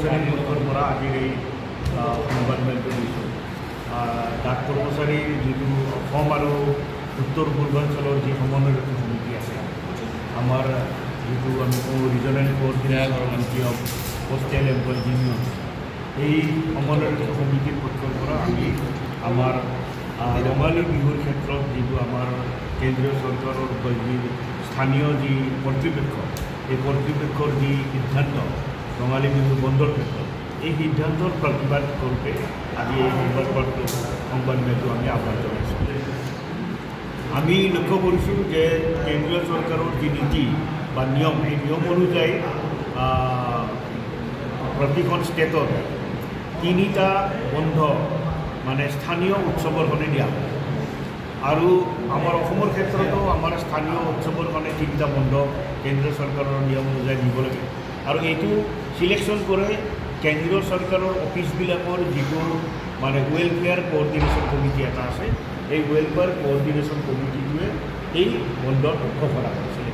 কৰ্মচাৰীৰ পক্ষৰ পৰা আজিৰ এই সংবাদমেলটো দিছোঁ। ডাক কৰ্মচাৰীৰ যিটো অসম আৰু উত্তৰ পূৰ্বাঞ্চলৰ যি সমন্বয়ৰক্ষী সমিতি আছে, আমাৰ যিটো আমি কওঁ regional coordinator committee of postal employees union, এই সমন্বয়ৰক্ষী সমিতিৰ পক্ষৰ পৰা আমি আমাৰ ৰঙালী বিহুৰ ক্ষেত্ৰত যিটো আমাৰ কেন্দ্ৰীয় চৰকাৰৰ যি স্থানীয় যি কৰ্তৃপক্ষ, এই কৰ্তৃপক্ষৰ যি সিদ্ধান্ত ৰঙালী বিহু বন্ধৰ ক্ষেত্ৰত, এই সিদ্ধান্তৰ প্ৰতিবাদ কৰোঁতে আজি এই সংবাদমেলটো আমি আহ্বান জনাইছোঁ। আমি লক্ষ্য কৰিছোঁ যে কেন্দ্ৰীয় চৰকাৰৰ যি নীতি বা নিয়ম, এই নিয়ম অনুযায়ী প্ৰতিখন ষ্টেটত 3টা বন্ধ মানে স্থানীয় উৎসৱৰ কাৰণে দিয়া হয়, আৰু আমাৰ অসমৰ ক্ষেত্ৰতো আমাৰ স্থানীয় উৎসৱৰ কাৰণে 3টা বন্ধ কেন্দ্ৰীয় চৰকাৰৰ নিয়ম অনুযায়ী দিব লাগে। আৰু এইটো চিলেকশ্যন কৰে কেন্দ্ৰীয় চৰকাৰৰ অফিচবিলাকৰ যিবোৰ মানে ৱেলফেয়াৰ কোঅৰ্ডিনেশ্যন কমিটি এটা আছে, এই ৱেলফেয়াৰ কোঅৰ্ডিনেশ্যন কমিটিটোৱে এই বন্ধৰ ঘোষণা কৰিছিলে।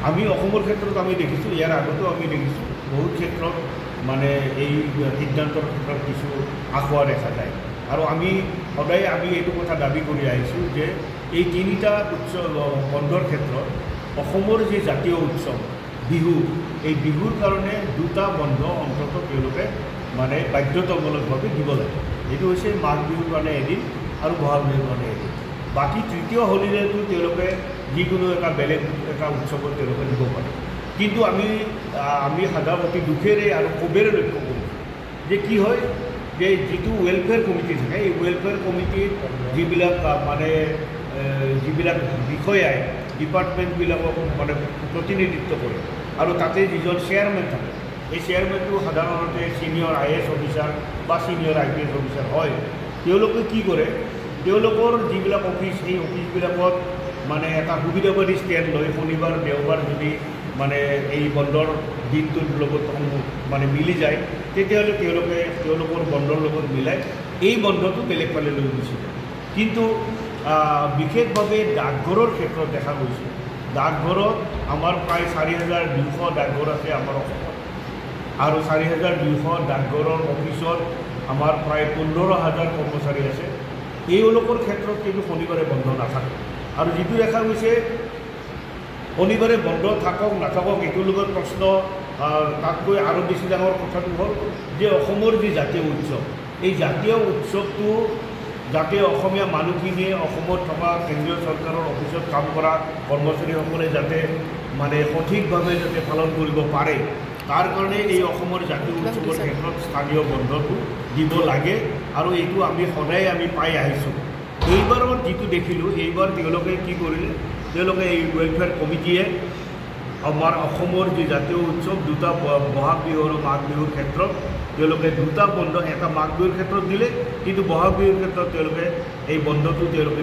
আমি অসমৰ ক্ষেত্ৰত আমি দেখিছোঁ, ইয়াৰ আগতেও আমি দেখিছোঁ বহুত ক্ষেত্ৰত মানে এই সিদ্ধান্তৰ ক্ষেত্ৰত কিছু আসোঁৱাহ দেখা যায়। আৰু আমি সদায় এইটো কথা দাবী কৰি আহিছোঁ যে এই 3টা উৎসৱ বন্ধৰ ক্ষেত্ৰত অসমৰ যি জাতীয় উৎসৱ বিহু, এই বিহুৰ কাৰণে 2টা বন্ধ অন্ততঃ তেওঁলোকে মানে বাধ্যতামূলকভাৱে দিব লাগে। এইটো হৈছে মাঘ বিহুৰ কাৰণে এদিন আৰু বহাগ বিহুৰ কাৰণে এদিন। বাকী তৃতীয় হলিডেটো তেওঁলোকে যিকোনো এটা বেলেগ এটা উৎসৱত তেওঁলোকে দিব পাৰে। কিন্তু আমি সাধাৰণ অতি দুখেৰে আৰু ক্ষোভেৰে লক্ষ্য কৰোঁ যে কি হয়, যে যিটো ৱেলফেয়াৰ কমিটি থাকে, এই ৱেলফেয়াৰ কমিটিত যিবিলাক বিষয়াই ডিপাৰ্টমেণ্টবিলাকক মানে প্ৰতিনিধিত্ব কৰে, আৰু তাতে যিজন চেয়াৰমেন থাকে, এই চেয়াৰমেনটো সাধাৰণতে ছিনিয়ৰ IAS অফিচাৰ বা ছিনিয়ৰ IPS অফিচাৰ হয়। তেওঁলোকে কি কৰে, তেওঁলোকৰ যিবিলাক অফিচ, সেই অফিচবিলাকত মানে এটা সুবিধাবাদী ষ্টেণ্ড লয়। শনিবাৰ দেওবাৰ যদি মানে এই বন্ধৰ দিনটোৰ লগত মানে মিলি যায়, তেতিয়াহ'লে তেওঁলোকৰ বন্ধৰ লগত মিলাই এই বন্ধটো বেলেগ ফালে লৈ গুচি যায়। কিন্তু বিশেষভাৱে ডাকঘৰৰ ক্ষেত্ৰত দেখা গৈছে, ডাকঘৰত আমাৰ প্ৰায় 4200 ডাকঘৰ আছে আমাৰ অসমত, আৰু 4200 ডাকঘৰৰ অফিচত আমাৰ প্ৰায় 15000 কৰ্মচাৰী আছে। এওঁলোকৰ ক্ষেত্ৰত কিন্তু শনিবাৰে বন্ধ নাথাকে। আৰু যিটো দেখা গৈছে শনিবাৰে বন্ধ থাকক নাথাকক এইটোৰ লগত প্ৰশ্ন, তাতকৈ আৰু বেছি ডাঙৰ কথাটো হ'ল যে অসমৰ যি জাতীয় উৎসৱ, এই জাতীয় উৎসৱটো যাতে অসমীয়া মানুহখিনিয়ে অসমত থকা কেন্দ্ৰীয় চৰকাৰৰ অফিচত কাম কৰা কৰ্মচাৰীসকলে যাতে মানে সঠিকভাৱে যাতে পালন কৰিব পাৰে, তাৰ কাৰণে এই অসমৰ জাতীয় উৎসৱৰ ক্ষেত্ৰত স্থানীয় বন্ধটো দিব লাগে। আৰু এইটো আমি সদায় পাই আহিছোঁ। এইবাৰৰ যিটো দেখিলোঁ, এইবাৰ তেওঁলোকে কি কৰিলে, তেওঁলোকে এই ৱেলফেয়াৰ কমিটিয়ে আমাৰ অসমৰ যি জাতীয় উৎসৱ 2টা বহাগ বিহু আৰু মাঘ বিহুৰ ক্ষেত্ৰত তেওঁলোকে 2টা বন্ধ, এটা মাঘ বিহুৰ ক্ষেত্ৰত দিলে, কিন্তু বহাগ বিহুৰ ক্ষেত্ৰত তেওঁলোকে এই বন্ধটো তেওঁলোকে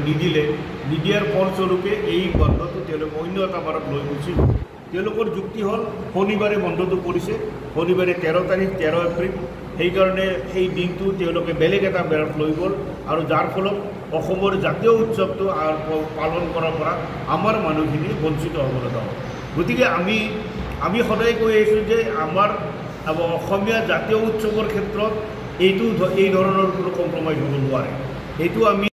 নিদিয়াৰ ফলস্বৰূপে এই বন্ধটো তেওঁলোকে অন্য এটা বাৰত লৈ গুচি গ'ল। তেওঁলোকৰ যুক্তি হ'ল শনিবাৰে বন্ধটো পৰিছে, শনিবাৰে 13 এপ্ৰিল, সেইকাৰণে সেই দিনটো তেওঁলোকে বেলেগ এটা বাৰত লৈ গ'ল, আৰু যাৰ ফলত অসমৰ জাতীয় উৎসৱটো পালন কৰাৰ পৰা আমাৰ মানুহখিনি বঞ্চিত হ'ব লগা হ'ল। গতিকে আমি সদায় কৈ আহিছোঁ যে আমাৰ অসমীয়া জাতীয় উৎসৱৰ ক্ষেত্ৰত এই ধৰণৰ কোনো কম্প্ৰমাইজ হ'ব নোৱাৰে। এইটো আমি